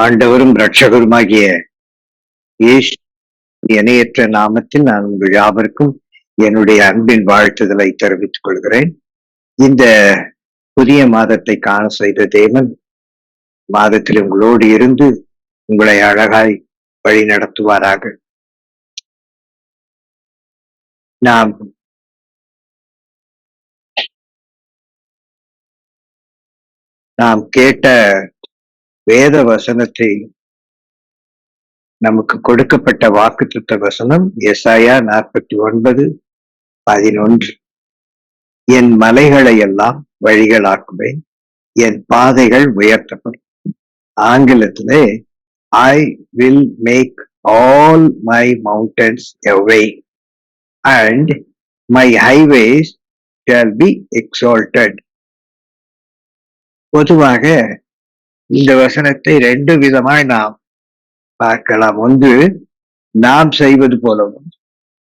ஆண்டவரும் இரட்சகருமாகிய இயேசு இணையற்ற நாமத்தில் நான் உங்கள் யாவருக்கும் என்னுடைய அன்பின் வாழ்த்துதலை தெரிவித்துக் கொள்கிறேன். இந்த புதிய மாதத்தை காண செய்த தேவன் மாதத்தில் உங்களோடு இருந்து உங்களை அழகாய் வழி நடத்துவாராக. நாம் கேட்ட வேத வசனத்தை நமக்கு கொடுக்கப்பட்ட வாக்குத்தத்த வசனம் எசாயா 49:11. என் மலைகளை எல்லாம் வழிகளாக்குவேன், என் பாதைகள் உயர்த்தப்படும். ஆங்கிலத்திலே I will make all my mountains a way and my highways shall be exalted. பொதுவாக இந்த வசனத்தை ரெண்டு விதமாய் நாம் பார்க்கலாம். ஒன்று நாம் செய்வது போலவும்,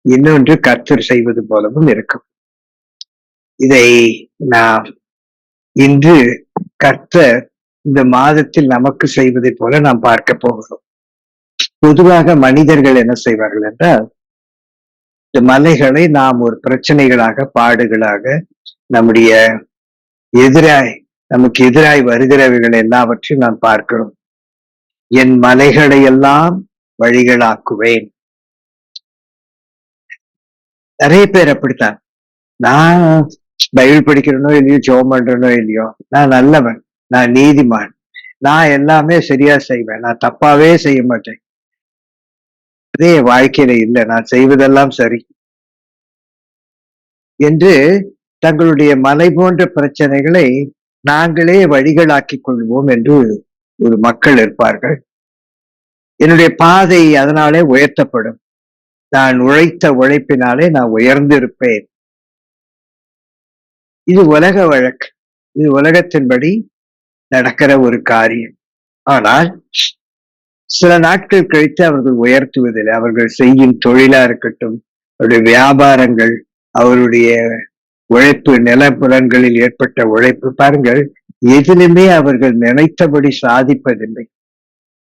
இன்னொன்று கர்த்தர் செய்வது போலவும் இருக்கும். இதை நாம் இன்று கர்த்தர் இந்த மாதத்தில் நமக்கு செய்வதை போல நாம் பார்க்க போகிறோம். பொதுவாக மனிதர்கள் என்ன செய்வார்கள் என்றால், இந்த மலைகளை நாம் ஒரு பிரச்சனைகளாக, பாடுகளாக, நம்முடைய நமக்கு எதிராய் வருகிறவைகள் எல்லாவற்றையும் நாம் பார்க்கிறோம். என் மலைகளை எல்லாம் வழிகளாக்குவேன். நிறைய பேர் அப்படித்தான். நான் பைபிள் படிக்கிறனோ இல்லையோ, ஜெபம் பண்றனோ இல்லையோ, நான் நல்லவன், நான் நீதிமான், நான் எல்லாமே சரியா செய்வேன், நான் தப்பாவே செய்ய மாட்டேன். அதே வாழ்க்கையில இல்லை, நான் செய்வதெல்லாம் சரி என்று தங்களுடைய மலை போன்ற பிரச்சனைகளை நாங்களே வழிகளாக்கிக் கொள்வோம் என்று ஒரு மக்கள் இருப்பார்கள். என்னுடைய பாதை அதனாலே உயர்த்தப்படும், நான் உழைத்த உழைப்பினாலே நான் உயர்ந்திருப்பேன். இது உலக வழக்கு, இது உலகத்தின்படி நடக்கிற ஒரு காரியம். ஆனால் சில நாட்கள் கழித்து அவர்கள் உயர்த்துவதில்லை. அவர்கள் செய்யும் தொழிலா இருக்கட்டும், அவருடைய வியாபாரங்கள், அவருடைய உழைப்பு, நிலப்புலன்களில் ஏற்பட்ட உழைப்பு, பாருங்கள், எதிலுமே அவர்கள் நினைத்தபடி சாதிப்பதில்லை.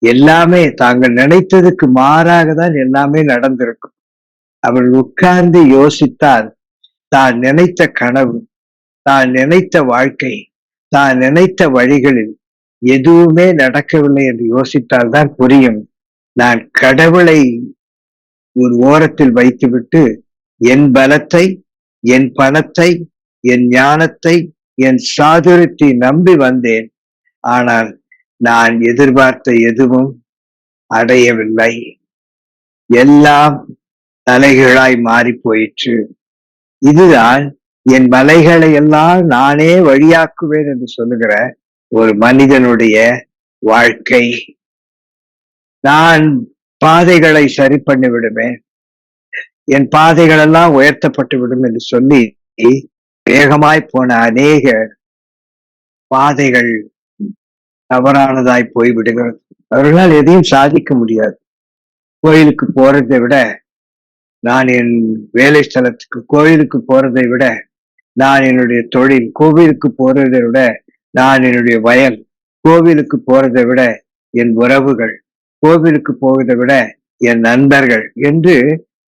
எல்லாமே தாங்கள் நினைத்ததுக்கு மாறாக தான் எல்லாமே நடந்திருக்கும். அவர்கள் உட்கார்ந்து யோசித்தால் தான் நினைத்த கனவு, தான் நினைத்த வாழ்க்கை, தான் நினைத்த வழிகளில் எதுவுமே நடக்கவில்லை என்று யோசித்தால் தான் புரியும். நான் கடவுளை ஒரு ஓரத்தில் வைத்துவிட்டு என் பலத்தை, என் பணத்தை, என் ஞானத்தை, என் சாதுரியத்தை நம்பி வந்தேன். ஆனால் நான் எதிர்பார்த்த எதுவும் அடையவில்லை. எல்லாம் தலைகளாய் மாறி போயிற்று. இதுதான் என் மலைகளை எல்லாம் நானே வழியாக்குவேன் என்று சொல்லுகிற ஒரு மனிதனுடைய வாழ்க்கை. நான் பாதைகளை சரி பண்ணி விடுவேன், என் பாதைகள் எல்லாம் உயர்த்தப்பட்டு விடும் என்று சொல்லி வேகமாய் போன அநேக பாதைகள் தவறானதாய் போய்விடுகிறது. அவர்களால் எதையும் சாதிக்க முடியாது. கோயிலுக்கு போறதை விட, நான் என் வேலை ஸ்தலத்துக்கு கோயிலுக்கு போறதை விட, நான் என்னுடைய தொழில், கோவிலுக்கு போறதை விட நான் என்னுடைய வயல், கோவிலுக்கு போறதை விட என் உறவுகள், கோவிலுக்கு போவதை விட என் நண்பர்கள் என்று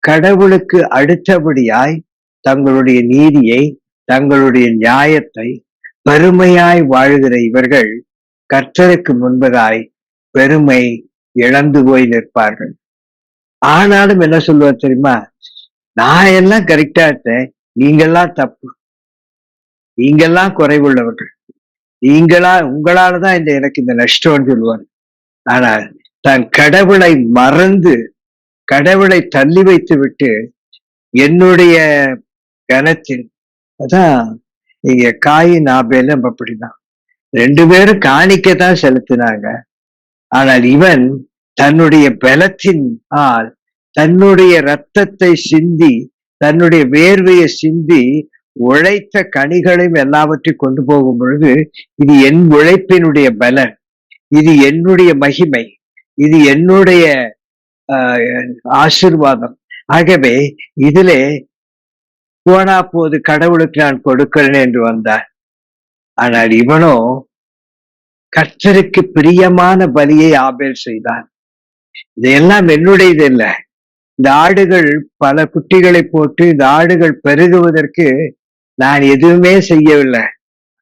கடவுளுக்கு அடுத்தபடியாய் தங்களுடைய நீதியை, தங்களுடைய நியாயத்தை பெருமையாய் வாழ்கிற இவர்கள் கர்த்தருக்கு முன்பதாய் பெருமை இழந்து போய் நிற்பார்கள். ஆனாலும் என்ன சொல்லுவார் தெரியுமா? நான் எல்லாம் கரெக்டா இருந்தேன், நீங்கெல்லாம் தப்பு, நீங்கெல்லாம் குறைவுள்ளவர்கள், உங்களாலதான் எனக்கு இந்த நஷ்டம்னு சொல்லுவார். ஆனால் தான் கடவுளை மறந்து, கடவுளை தள்ளி வைத்து விட்டு, என்னுடைய கனத்தில், அதான் இங்க காயின் ஆபேலும் அப்படிதான், ரெண்டு பேரும் காணிக்கத்தான் செலுத்தினாங்க. ஆனால் இவன் தன்னுடைய பலத்தின் ஆள், தன்னுடைய இரத்தத்தை சிந்தி, தன்னுடைய வேர்வையை சிந்தி உழைத்த கனிகளையும் எல்லாவற்றையும் கொண்டு போகும் பொழுது, இது என் உழைப்பினுடைய பலன், இது என்னுடைய மகிமை, இது என்னுடைய ஆசீர்வாதம். ஆகவே இதிலே போனா போது கடவுளுக்கு நான் கொடுக்கிறேன் என்று வந்தார். ஆனால் இவனோ கர்த்தருக்கு பிரியமான பலியை ஆபேல் செய்தான். இதெல்லாம் என்னுடையது இல்ல. இந்த ஆடுகள் பல குட்டிகளை போட்டு இந்த ஆடுகள் பெருகுவதற்கு நான் எதுவுமே செய்யவில்லை.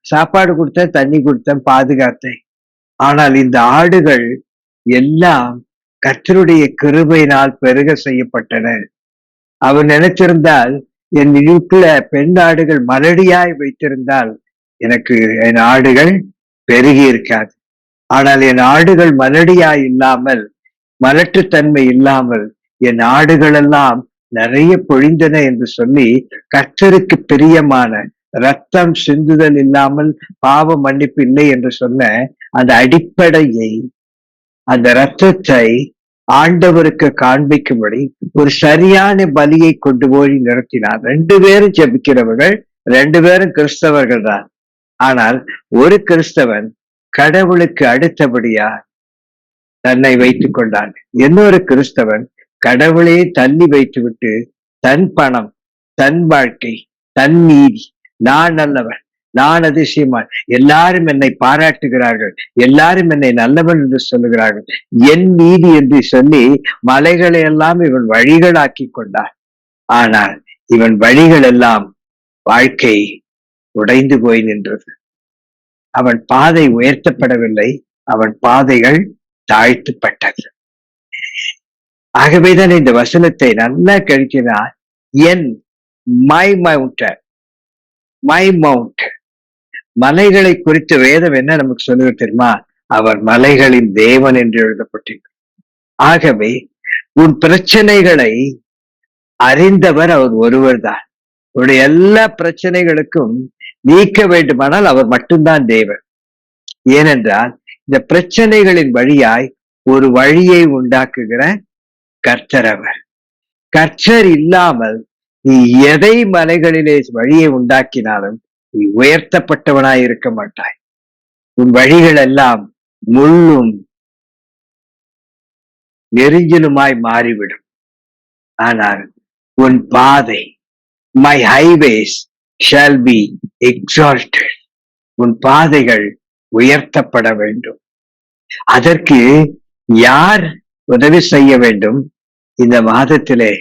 சாப்பாடு கொடுத்தேன், தண்ணி கொடுத்தேன், பாதுகாத்தேன். ஆனால் இந்த ஆடுகள் எல்லாம் கர்த்தருடைய கிருபையினால் பெருக செய்யப்பட்டன. அவர் நினைச்சிருந்தால் என் வீட்டுல பெண் ஆடுகள் மலடியாய் வைத்திருந்தால் எனக்கு என் ஆடுகள் பெருகி இருக்காது. ஆனால் என் ஆடுகள் மலடியாய் இல்லாமல், மலட்டுத்தன்மை இல்லாமல் என் ஆடுகள் எல்லாம் நிறைய பொழிந்தன என்று சொல்லி, கர்த்தருக்கு பிரியமான ரத்தம் சிந்துதல் இல்லாமல் பாவ மன்னிப்பு இல்லை என்று சொன்ன அந்த அடிப்படையை, அந்த ரத்தத்தை ஆண்டவருக்கு காண்பிக்கும்படி ஒரு சரியான பலியை கொண்டு போய் நிறுத்தினார். 2 பேரும் ஜெபிக்கிறவர்கள், 2 பேரும் கிறிஸ்தவர்கள் தான். ஆனால் ஒரு கிறிஸ்தவன் கடவுளுக்கு அடுத்தபடியா தன்னை வைத்துக் கொண்டான். இன்னொரு கிறிஸ்தவன் கடவுளே தள்ளி வைத்துவிட்டு தன் பணம், தன் வாழ்க்கை, தன் நீதி, நான் நல்லவன், நான் அதிசயமான், எல்லாரும் என்னை பாராட்டுகிறார்கள், எல்லாரும் என்னை நல்லவன் என்று சொல்லுகிறார்கள், என் நீதி என்று சொல்லி மலைகளை எல்லாம் இவன் வழிகளாக்கி கொண்டான். ஆனால் இவன் வழிகள் எல்லாம் வாழ்க்கை உடைந்து போய் நின்றது. அவன் பாதை உயர்த்தப்படவில்லை, அவன் பாதைகள் தாழ்த்தப்பட்டது. ஆகவேதான் இந்த வசனத்தை நல்லா கழிக்கிறார். என் மை மவுண்டன், மை மவுண்ட், மலைகளை குறித்த வேதம் என்ன நமக்கு சொல்லுவது தெரியுமா? அவர் மலைகளின் தேவன் என்று எழுதப்பட்டிருக்கிறார். ஆகவே உன் பிரச்சனைகளை அறிந்தவர் அவர் ஒருவர் தான். உன்னுடைய எல்லா பிரச்சனைகளுக்கும் நீக்க வேண்டுமானால் அவர் மட்டும்தான் தேவன். ஏனென்றால் இந்த பிரச்சனைகளின் வழியாய் ஒரு வழியை உண்டாக்குகிற கர்த்தர் அவர். கர்த்தர் இல்லாமல் நீ எதை மலைகளிலே வழியை உண்டாக்கினாலும் நீ உயர்த்தப்பட்டவனாய் இருக்க மாட்டாய். உன் வழிகள் எல்லாம் முள்ளும் நெரிஞ்சலுமாய் மாறிவிடும். ஆனால் உன் பாதை, my highways shall be exalted, உன் பாதைகள் உயர்த்தப்பட வேண்டும். அதற்கு யார் உதவி செய்ய வேண்டும்? இந்த மாதத்திலே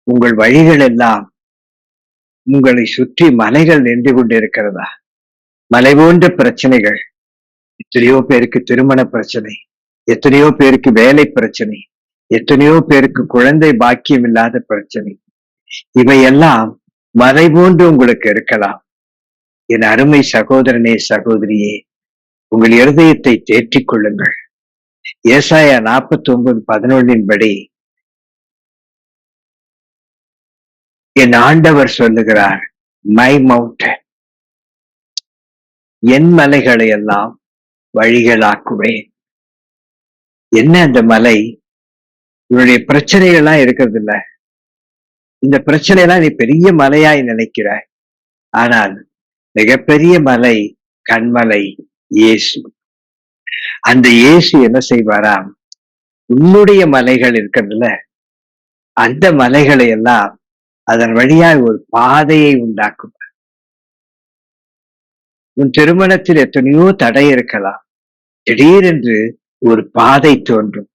உங்கள் வழிகள் எல்லாம், உங்களை சுற்றி மலைகள் நின்று கொண்டிருக்கிறதா? மலை போன்ற பிரச்சனைகள். எத்தனையோ பேருக்கு திருமண பிரச்சனை, எத்தனையோ பேருக்கு வேலை பிரச்சனை, எத்தனையோ பேருக்கு குழந்தை பாக்கியம் இல்லாத பிரச்சனை. இவையெல்லாம் மலை போன்று உங்களுக்கு இருக்கலாம். என் அருமை சகோதரனே, சகோதரியே, உங்கள் இருதயத்தை தேற்றிக் கொள்ளுங்கள். ஏசாயா 49:11 படி என் ஆண்டவர் சொல்லுகிறார், மை மவுண்டன், என் மலைகளை எல்லாம் வழிகளாக்குவேன். என்ன அந்த மலை? இவருடைய பிரச்சனைகள்லாம் இருக்கிறது இல்ல. இந்த பிரச்சனையெல்லாம் நீ பெரிய மலையாய் நினைக்கிறாய். ஆனால் மிகப்பெரிய மலை, கண்மலை இயேசு. அந்த இயேசு என்ன செய்வாராம்? உன்னுடைய மலைகள் இருக்கிறதுல, அந்த மலைகளை எல்லாம் அதன் வழியாய் ஒரு பாதையை உண்டாக்குவார். உன் திருமணத்தில் எத்தனையோ தடை இருக்கலாம். திடீரென்று ஒரு பாதை தோன்றும்.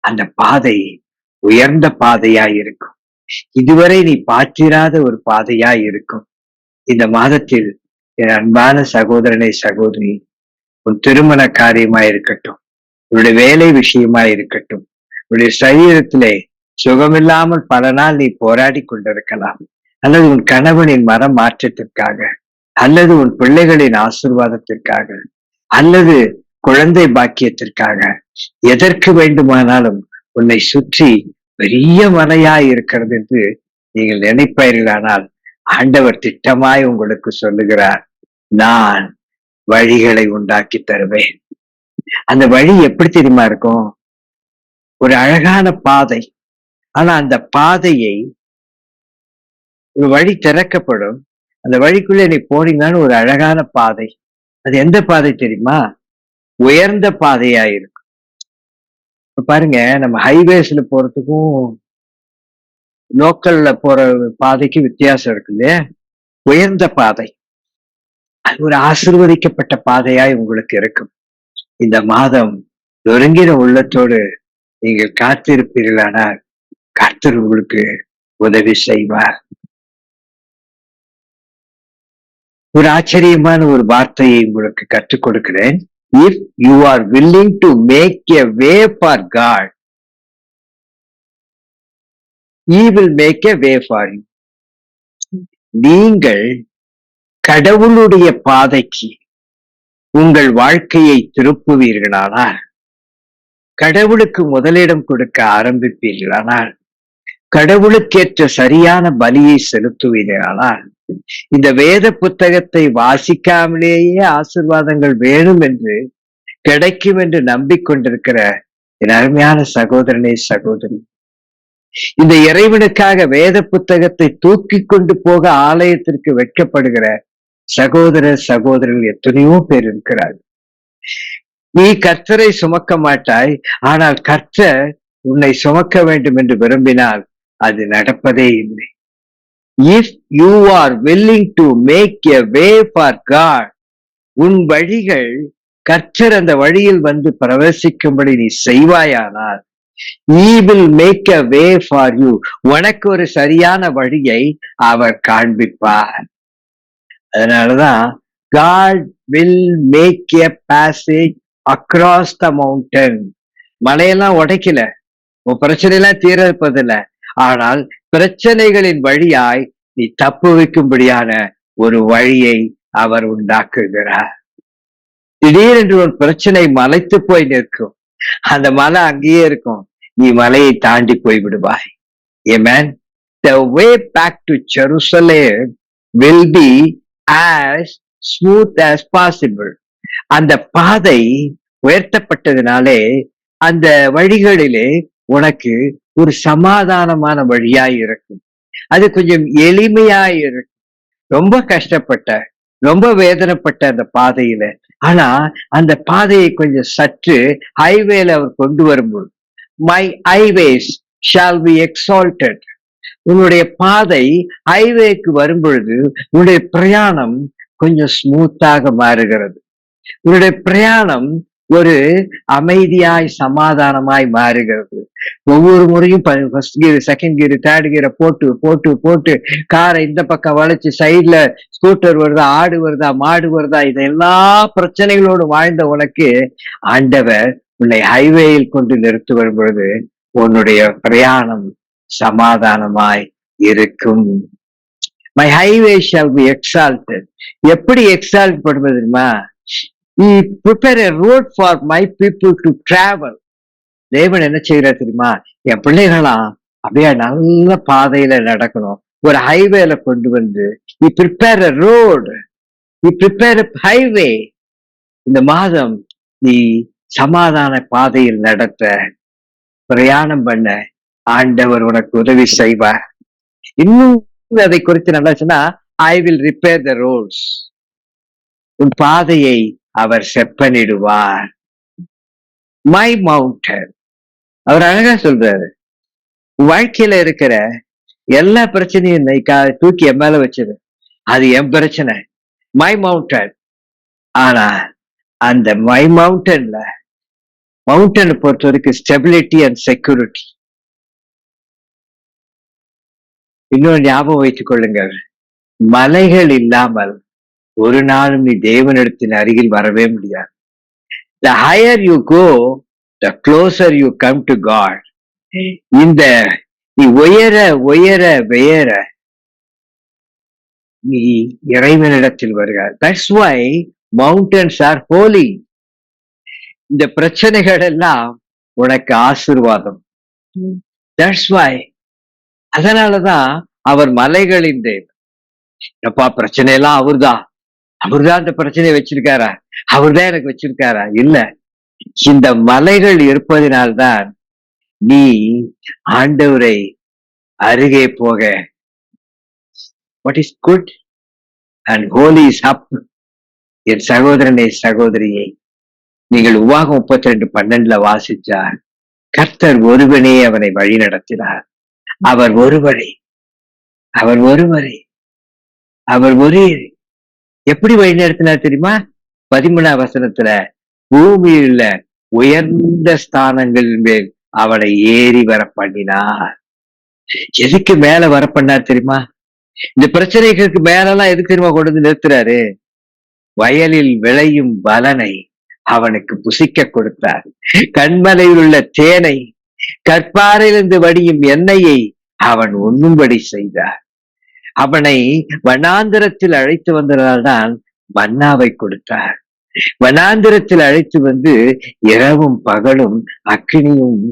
அந்த பாதை உயர்ந்த பாதையாய் இருக்கும். இதுவரை நீ பார்த்திராத ஒரு பாதையாய் இருக்கும். இந்த மாதத்தில் என் அன்பான சகோதரனை, சகோதரி, உன் திருமண காரியமாய் இருக்கட்டும், உன்னுடைய வேலை விஷயமாய் இருக்கட்டும், உன்னுடைய சரீரத்திலே சுகமில்லாமல் பல நாள் நீ போராடி கொண்டிருக்கலாம். அல்லது உன் கணவனின் மனம் மாற்றத்திற்காக, அல்லது உன் பிள்ளைகளின் ஆசீர்வாதத்திற்காக, அல்லது குழந்தை பாக்கியத்திற்காக, எதற்கு வேண்டுமானாலும் உன்னை சுற்றி பெரிய மலையாய் இருக்கிறது என்று நீங்கள் நினைப்பீர்களானால், ஆண்டவர் திட்டமாய் உங்களுக்கு சொல்லுகிறார், நான் வழிகளை உண்டாக்கி தருவேன். அந்த வழி எப்படி தெரியுமா இருக்கும்? ஒரு அழகான பாதை. ஆனா அந்த பாதையை, ஒரு வழி திறக்கப்படும், அந்த வழிக்குள்ளே நீ போனீங்கன்னு ஒரு அழகான பாதை. அது எந்த பாதை தெரியுமா? உயர்ந்த பாதையா இருக்கும். பாருங்க, நம்ம ஹைவேஸ்ல போறதுக்கும் லோக்கல்ல போற பாதைக்கு வித்தியாசம் இருக்கு இல்லையா? உயர்ந்த பாதை, அது ஒரு ஆசீர்வதிக்கப்பட்ட பாதையாய் உங்களுக்கு இருக்கும். இந்த மாதம் நொறுங்கின உள்ளத்தோடு நீங்கள் காத்திருப்பீர்களானால் கர்த்தர் உங்களுக்கு உதவி செய்வார். ஒரு ஆச்சரியமான ஒரு வார்த்தையை உங்களுக்கு கற்றுக் கொடுக்கிறேன். If you are willing to make a way for God, He will make a way for you. நீங்கள் கடவுளுடைய பாதைக்கு உங்கள் வாழ்க்கையை திருப்புவீர்களானால், கடவுளுக்கு முதலிடம் கொடுக்க ஆரம்பிப்பீர்களானால், கடவுளுக்கேற்ற சரியான பலியை செலுத்துவீர்களானால், இந்த வேத புத்தகத்தை வாசிக்காமலேயே ஆசீர்வாதங்கள் வேணும் என்று கிடைக்கும் என்று நம்பிக்கொண்டிருக்கிற என் அருமையான சகோதரனே, சகோதரி, இந்த இறைவனுக்காக வேத புத்தகத்தை தூக்கி கொண்டு போக ஆலயத்திற்கு வைக்கப்படுகிற சகோதர சகோதரர்கள் எத்தனையோ பேர் இருக்கிறார். நீ கர்த்தரை சுமக்க மாட்டாய், ஆனால் கர்த்தர் உன்னை சுமக்க வேண்டும் என்று விரும்பினால் அது நடப்பதே இல்லை. If you are willing to make a way for God, உன் வழிகள் கர்த்தர் அந்த வழியில் வந்து பிரவேசிக்கும்படி நீ செய்வாயானால், He will make a way for you. உனக்கு ஒரு சரியான வழியை அவர் காண்பிப்பார். அதனாலதான் God will make a passage across the mountain. மலையெல்லாம் உடைக்கல, உன் பிரச்சனை எல்லாம் தீர்ப்பதில்லை, ஆனால் பிரச்சனைகளின் வழியாய் நீ தப்பு வைக்கும்படியான ஒரு வழியை அவர் உண்டாக்குகிறார். திடீரென்று ஒரு பிரச்சனை மலைத்து போய் நிற்கும், அந்த மலை அங்கேயே இருக்கும், நீ மலையை தாண்டி போய் விடுவாய். Amen. The way back to Jerusalem will be as smooth as possible. அந்த பாதை உயர்த்தப்பட்டதினாலே அந்த வழிகளிலே உனக்கு ஒரு சமாதானமான வழியாய் இருக்கும். அது கொஞ்சம் எளிமையாய் இருக்கும். ரொம்ப கஷ்டப்பட்ட, ரொம்ப வேதனைப்பட்ட அந்த பாதையில, ஆனா அந்த பாதையை கொஞ்சம் சற்று ஹைவேல அவர் கொண்டு வரும்போது, my highways shall be exalted. உன்னுடைய பாதை ஹைவேக்கு வரும்பொழுது உன்னுடைய பிரயாணம் கொஞ்சம் ஸ்மூத்தாக மாறுகிறது. உன்னுடைய பிரயாணம் ஒரு அமைதியாய் சமாதானமாய் மாறுகிறது. ஒவ்வொரு முறையும் first gear, second gear, third கியரை போட்டு போட்டு போட்டு காரை இந்த பக்கம் வளைச்சு, சைட்ல ஸ்கூட்டர் வருதா, ஆடு வருதா, மாடு வருதா, இது எல்லா பிரச்சனைகளோடு வாழ்ந்த உனக்கு ஆண்டவர் உன்னை ஹைவேயில் கொண்டு நிறுத்தி வரும் பொழுது உன்னுடைய பிரயாணம் சமாதானமாய் இருக்கும். My highway shall be exalted. எப்படி எக்ஸால்ட் பண்ணுவது தெரியுமா? He prepare a road for my people to travel. தேவன் என்ன செய்யறாரு தெரியுமா? என் பிள்ளைகளாம் அப்படியே நல்ல பாதையில நடக்கணும், ஒரு ஹைவேல கொண்டு வந்து He prepare a road, He prepare a highway. இந்த மாதம் நீ சமாதான பாதையில் நடத்த, பிரயாணம் பண்ண ஆண்டவர் உனக்கு உதவி செய்வார். இன்னும் அதை குறித்து நல்லா சொன்னா, I will repair the roads. உன் பாதையை அவர் செப்பனிடுவார். My mountain. அவர் அழகா சொல்றாரு, வாழ்க்கையில இருக்கிற எல்லா பிரச்சனையும் தூக்கி என் மேல வச்சது, அது என் பிரச்சனை, மை மவுண்டன். ஆனா அந்த மை மவுண்டன்ல, மவுண்டனை பொறுத்த வரைக்கும் ஸ்டெபிலிட்டி அண்ட் செக்யூரிட்டி. இன்னொரு ஞாபகம் வைத்துக் கொள்ளுங்கள், மலைகள் இல்லாமல் ஒரு நாளும் நீ தேவனிடத்தின் அருகில் வரவே முடியாது. The higher you go, the closer you come to God. இந்த நீ உயர உயர உயர நீ இறைவனிடத்தில் வருகிறார். That's why mountains are holy. இந்த பிரச்சனைகள் எல்லாம் உனக்கு ஆசீர்வாதம். That's why. அதனாலதான் அவர் மலைகளின் தேவன். எப்பா பிரச்சனை எல்லாம் அவர்தான் அந்த பிரச்சனையை வச்சிருக்காரா, அவர்தான் எனக்கு வச்சிருக்காரா? இல்ல, இந்த மலைகள் இருப்பதினால்தான் நீ ஆண்டவரை அருகே போக, what is good and holy is up. என் சகோதரனை, சகோதரியை, நீங்கள் உவாகம் 32:12 வாசிச்சார், கர்த்தர் ஒருவனே அவனை வழி நடத்தினார். அவர் ஒருவரே, அவர் ஒருவரே, அவர் ஒரே. எப்படி வழி நடத்தினார் தெரியுமா? 13ஆம் வசனத்துல, பூமியில உயர்ந்த ஸ்தானங்களின் மேல் அவனை ஏறி வர பண்ணினார். எதுக்கு மேல வர பண்ணார் தெரியுமா? இந்த பிரச்சனைகளுக்கு மேலெல்லாம் எதுக்கு தெரியுமா கொண்டு வந்து நிறுத்துறாரு? வயலில் விளையும் பலனை அவனுக்கு புசிக்க கொடுத்தார். கண்மலையில் உள்ள தேனை, கற்பாறையிலிருந்து வடியும் எண்ணெயை அவன் உண்ணும்படி செய்தார். அவனை வனாந்திரத்தில் அழைத்து வந்ததால்தான் மன்னாவை கொடுத்தார். வனாந்திரத்தில் அழைத்து வந்து இரவும் பகலும் அக்கினியும்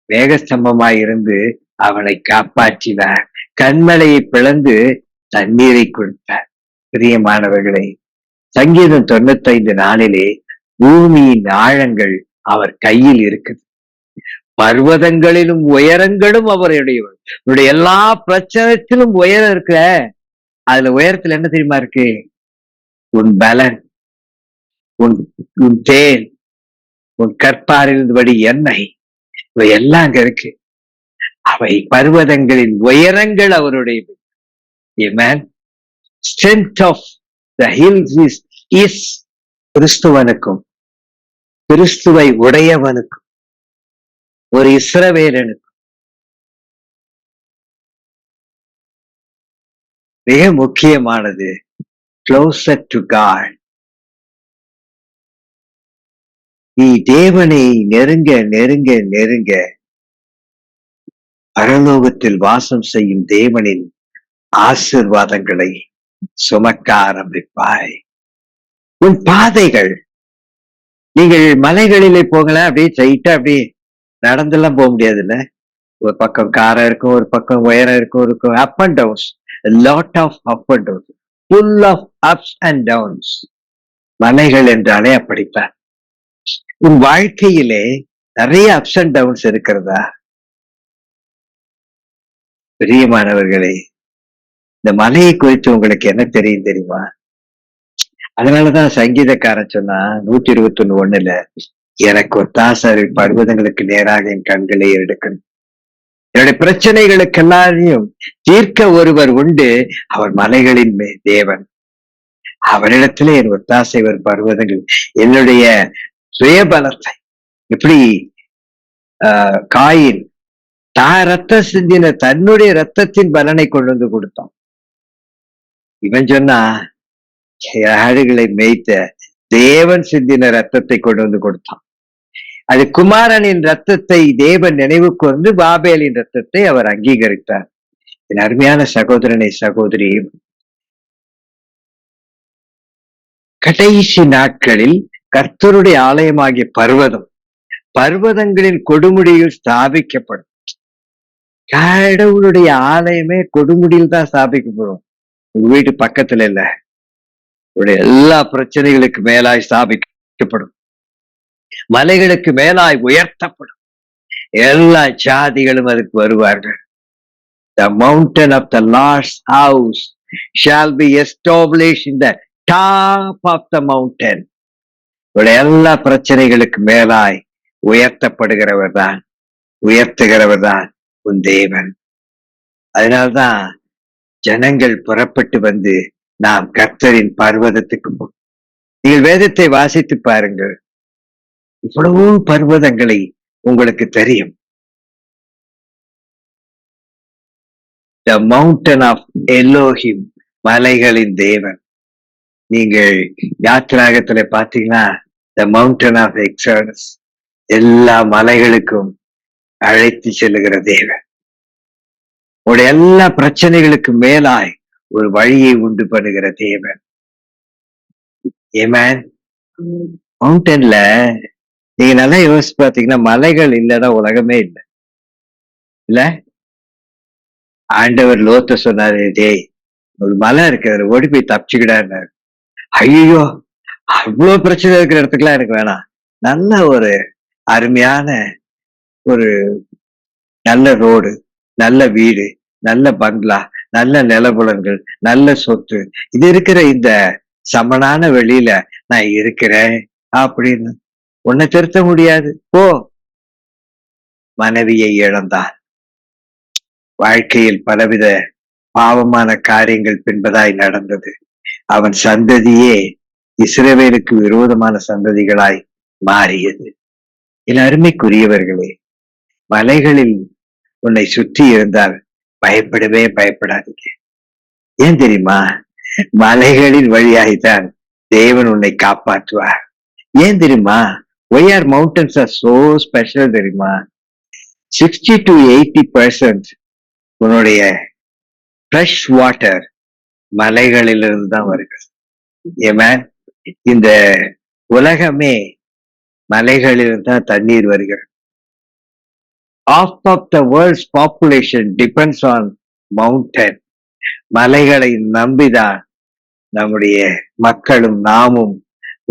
மேகஸ்தம்பமாய் இருந்து அவனை காப்பாற்றினார். கண்மலையை பிளந்து தண்ணீரை கொடுத்தார். பிரியமானவர்களே, சங்கீதம் 95:4 பூமியின் ஆழங்கள் அவர் கையில் இருக்குது, பர்வதங்களிலும் உயரங்களும் அவருடைய எல்லா பிரச்சனத்திலும் உயரம் இருக்க. அதுல உயரத்துல என்ன தெரியுமா இருக்கு? உன் பலன், உன் தேன், உன் கற்பாரிலிருந்தபடி எண்ணெய், இவை எல்லாம் அங்க இருக்கு. அவை பர்வதங்களின் உயரங்கள் அவருடையது. Amen. Strength of the hills is கிறிஸ்துவனுக்கும் கிறிஸ்துவை உடையவனுக்கும் ஒரு இஸ்ரவேலனுக்கும் மிக முக்கியமானது closer to God. நீ தேவனை நெருங்க நெருங்க நெருங்க பரலோகத்தில் வாசம் செய்யும் தேவனின் ஆசீர்வாதங்களை சுமக்க ஆரம்பிப்பாய். உன் பாதைகள், நீங்கள் மலைகளிலே போகலாம், அப்படியே ஸ்ட்ரைட்டா அப்படியே நடந்தெல்லாம் போக முடியாதுல்ல. ஒரு பக்கம் காரம் இருக்கும், ஒரு பக்கம் உயரம் இருக்கும், இருக்கும் up and downs, lot of up and downs, full of ups and downs. மலைகள் என்றாலே அப்படித்தான். உன் வாழ்க்கையிலே நிறைய அப்ஸ் அண்ட் டவுன்ஸ் இருக்கிறதா? பிரியமானவர்களே, இந்த மலையை குறித்து உங்களுக்கு என்ன தெரியும் தெரியுமா? அதனாலதான் சங்கீதக்காரன் சொன்னா 121:1 எனக்கு ஒத்தாசை பர்வதங்களுக்கு நேராக என் கண்களை எடுக்கணும். என்னுடைய பிரச்சனைகளுக்கு எல்லாரையும் தீர்க்க ஒருவர் உண்டு, அவர் மலைகளின் தேவன். அவரிடத்திலே என் ஒத்தாசை ஒரு பர்வதங்கள். என்னுடைய சுயபலத்தை எப்படி காயின் தான் ரத்தம் சிந்தின தன்னுடைய ரத்தத்தின் பலனை கொண்டு வந்து கொடுத்தான். இவன் சொன்னா ஆடுகளை மேய்த்த தேவன் சிந்தின ரத்தத்தை கொண்டு வந்து கொடுத்தான். அது குமாரனின் ரத்தத்தை தேவன் நினைவுக்கு வந்து பாபேலின் ரத்தத்தை அவர் அங்கீகரித்தார். என் அருமையான சகோதரனை சகோதரி, கடைசி நாட்களில் கர்த்தருடைய ஆலயமாகிய பர்வதங்களின் கொடுமுடியில் ஸ்தாபிக்கப்படும். கடவுளுடைய ஆலயமே கொடுமுடியில் தான் ஸ்தாபிக்கப்படும். உங்க வீட்டு பக்கத்துல இல்ல, உடைய எல்லா பிரச்சனைகளுக்கு மேலாய் ஸ்தாபிக்கப்படும். மலைகளுக்கு மேலாய் உயர்த்தப்படும். எல்லா ஜாதிகளும் அதுக்கு வருவார்கள். The mountain of the Lord's house shall be established in the top of the mountain. உடைய எல்லா பிரச்சனைகளுக்கு மேலாய் உயர்த்தப்படுகிறவர் தான் உன் தேவன். அதனால்தான் ஜனங்கள் புறப்பட்டு வந்து நாம் கர்த்தரின் பர்வதத்துக்கு நீங்கள் வேதத்தை வாசித்து பாருங்கள், இவ்வளவோ பர்வதங்களை உங்களுக்கு தெரியும். The mountain of Elohim, மலைகளின் தேவன். நீங்கள் யாத்திராகத்துல பாத்தீங்கன்னா the mountain of Exodus, எல்லா மலைகளுக்கும் அழைத்து செல்லுகிற தேவன். உடைய எல்லா பிரச்சனைகளுக்கு மேலாய் ஒரு வழியை உண்டு பண்ணுகிற தேவன். ஏமேன். மவுண்டன்ல நீங்க நல்லா யோசிச்சு பாத்தீங்கன்னா மலைகள் இல்லைன்னா உலகமே இல்லை இல்ல. ஆண்டவர் லோத்த சொன்னாரு, டேய் ஒரு மலை இருக்கு, ஓடி போய் தப்பிச்சுக்கிடாரு. ஐயோ அவ்வளவு பிரச்சனை இருக்கிற இடத்துக்குலாம் எனக்கு வேணாம், நல்ல ஒரு அருமையான ஒரு நல்ல ரோடு, நல்ல வீடு, நல்ல பங்களா, நல்ல நிலபுலன்கள், நல்ல சொத்து, இது இருக்கிற இந்த சமனான வெளியில நான் இருக்கிறேன் அப்படின்னு உன்னை திருத்த முடியாது. போ. மனைவியை இழந்தான். வாழ்க்கையில் பலவித பாவமான காரியங்கள் பின்பதாய் நடந்தது. அவன் சந்ததியே இஸ்ரவேலுக்கு விரோதமான சந்ததிகளாய் மாறியது. என் அருமைக்குரியவர்களே, மலைகளில் உன்னை சுற்றி இருந்தால் பயப்படவே பயப்படாதீங்க. ஏன் தெரியுமா? மலைகளின் வழியாய்த்தான் தேவன் உன்னை காப்பாற்றுவார். ஏன் தெரியுமா? Why are mountains are so special தெரியுமா? 60 to 80% உன்னுடைய ஃப்ரெஷ் வாட்டர் மலைகளிலிருந்து தான் வருகிறது. ஏமா, இந்த உலகமே மலைகளிலிருந்து தான் தண்ணீர் வருகிறது. Half of the world's population depends on mountain. மலைகளை நம்பிதான் நம்முடைய மக்களும் நாமும்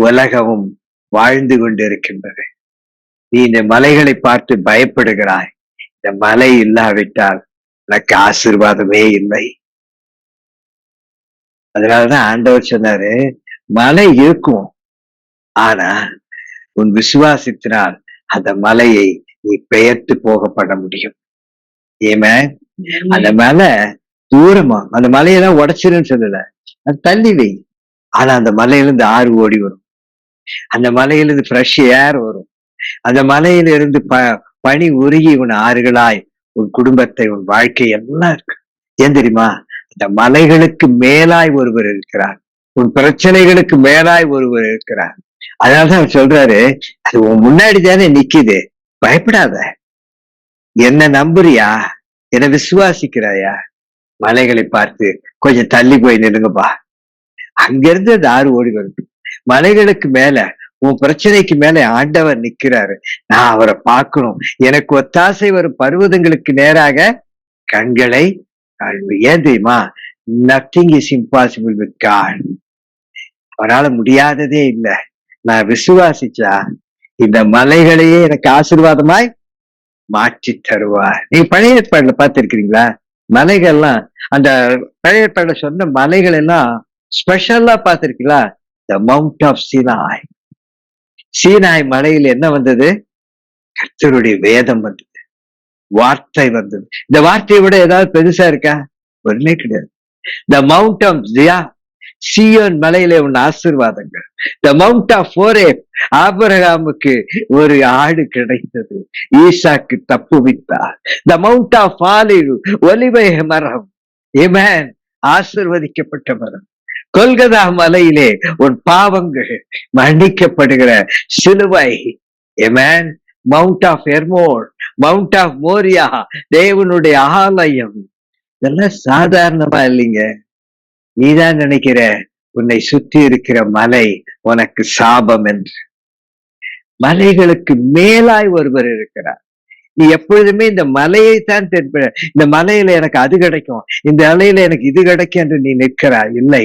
உலகமும் வாழ்ந்து கொண்டிருக்கின்றது. நீ இந்த மலைகளை பார்த்து பயப்படுகிறாய். இந்த மலை இல்லாவிட்டால் எனக்கு ஆசீர்வாதமே இல்லை. அதனாலதான் ஆண்டவர் சொன்னாரு, மலை இருக்கும், ஆனா உன் விசுவாசத்தினால் அந்த மலையை நீ பெயர்த்து போக பண்ண முடியும். ஏமே, அந்த மலை தூரமா, அந்த மலையெல்லாம் உடைச்சிருன்னு சொல்லல, அது தள்ளி வை. ஆனா அந்த மலையிலிருந்து ஆறு ஓடி வரும், அந்த மலையிலிருந்து ஃப்ரெஷ் ஏர் வரும், அந்த மலையிலிருந்து பனி உருகி உன் ஆறுகளாய் உன் குடும்பத்தை, உன் வாழ்க்கை எல்லாம் இருக்கு. ஏன் தெரியுமா? அந்த மலைகளுக்கு மேலாய் ஒருவர் இருக்கிறார், உன் பிரச்சனைகளுக்கு மேலாய் ஒருவர் இருக்கிறார். அதனாலதான் அவர் சொல்றாரு, அது உன் முன்னாடி தானே நிக்குது, பயப்படாத. என்ன நம்புறியா? என்ன விசுவாசிக்கிறாயா? மலைகளை பார்த்து கொஞ்சம் தள்ளி போய் நில்லுங்கப்பா. அங்கிருந்து அது ஆறு ஓடி வருது. மலைகளுக்கு மேல, உன் பிரச்சனைக்கு மேல ஆண்டவர் நிக்கிறாரு. நான் அவரை பார்க்கணும். எனக்கு ஒத்தாசை வரும் பர்வதங்களுக்கு நேராக கண்களை காண்பு. ஏன் தெரியுமா? Nothing is impossible with God. அவரால முடியாததே இல்லை. நான் விசுவாசிச்சா இந்த மலைகளையே எனக்கு ஆசீர்வாதமாய் மாற்றி தருவார். நீங்க பழைய ஏற்பாடுல பார்த்திருக்கிறீங்களா? மலைகள்லாம், அந்த பழைய ஏற்பாடுல சொன்ன மலைகள் எல்லாம் ஸ்பெஷலா பார்த்திருக்கீங்களா? த மவுண்ட் ஆஃப் சீனாய். சீனாய் மலையில் என்ன வந்தது? கர்த்தருடைய வேதம் வந்தது, வார்த்தை வந்தது. இந்த வார்த்தையை விட ஏதாவது பெருசா இருக்கா? ஒண்ணுமே கிடையாது. த மவுண்ட் ஆஃப் ஜியா, சீயோன் மலையிலே உன் ஆசீர்வாதங்கள். த மவுண்ட் ஆஃப் ஹோரேப், ஆபிரகாமுக்கு ஒரு ஆடு கிடைத்தது, ஈசாக்கு தப்புவித்தார். த மவுண்ட் ஆஃப் ஆலிவ், ஒலிவை மரம். ஆமென், ஆசீர்வதிக்கப்பட்ட மரம். கொல்கதா மலையிலே உன் பாவங்கள் மன்னிக்கப்படுகிற சிலுவை. ஆமென். Mount of Hermon, mount of Moriah, தேவனுடைய ஆலயம். இதெல்லாம் சாதாரணமா இல்லைங்க. நீதான் நினைக்கிற உன்னை சுற்றி இருக்கிற மலை உனக்கு சாபம் என்று. மலைகளுக்கு மேலாய் ஒருவர் இருக்கிறார். நீ எப்பொழுதுமே இந்த மலையை தான் தென்பட, இந்த மலையில எனக்கு அது கிடைக்கும், இந்த மலையில எனக்கு இது கிடைக்கும் என்று நீ நிற்கிறாய். இல்லை,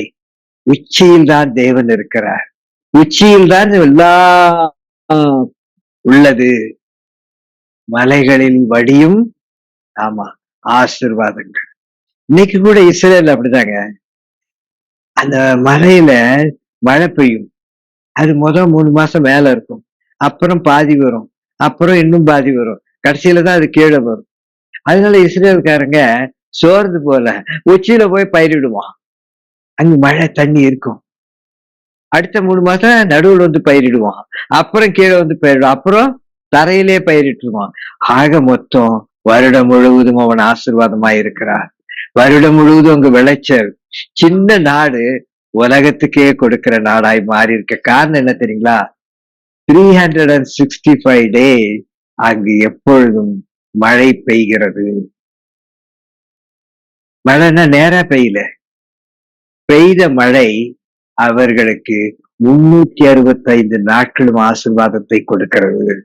உச்சியில் தான் தேவன் இருக்கிறார். உச்சியில் தான் எல்லாம் உள்ளது. மலைகளில் வடியும், ஆமா, ஆசீர்வாதங்கள். இன்னைக்கு கூட இஸ்ரேல் அப்படிதாங்க. அந்த மலையில மழை பெய்யும், அது முதல் 3 மாசம் மேல இருக்கும், அப்புறம் பாதி வரும், அப்புறம் இன்னும் பாதி வரும், கடைசியில தான் அது கீழே வரும். அதனால இஸ்ரேல்காரங்க சோர்ந்து போல உச்சியில போய் பயிரிடுவான். அங்க மழை தண்ணி இருக்கும். அடுத்த 3 மாசம் நடுவில் வந்து பயிரிடுவான், அப்புறம் கீழே வந்து பயிரிடுவான், அப்புறம் தரையிலே பயிரிட்டுருவான். ஆக மொத்தம் வருடம் முழுவதும் அவன் ஆசீர்வாதமா இருக்கிறார். வருடம் முழுவதும் உங்க விளைச்சல். சின்ன நாடு உலகத்துக்கே கொடுக்கிற நாடாய் மாறி இருக்க காரணம் என்ன தெரியுங்களா? 365 days அங்கு எப்பொழுதும் மழை பெய்கிறது. மழைன்னா நேரா பெய்யல, பெய்த மழை அவர்களுக்கு 365 நாட்களும் ஆசீர்வாதத்தை கொடுக்கிறது.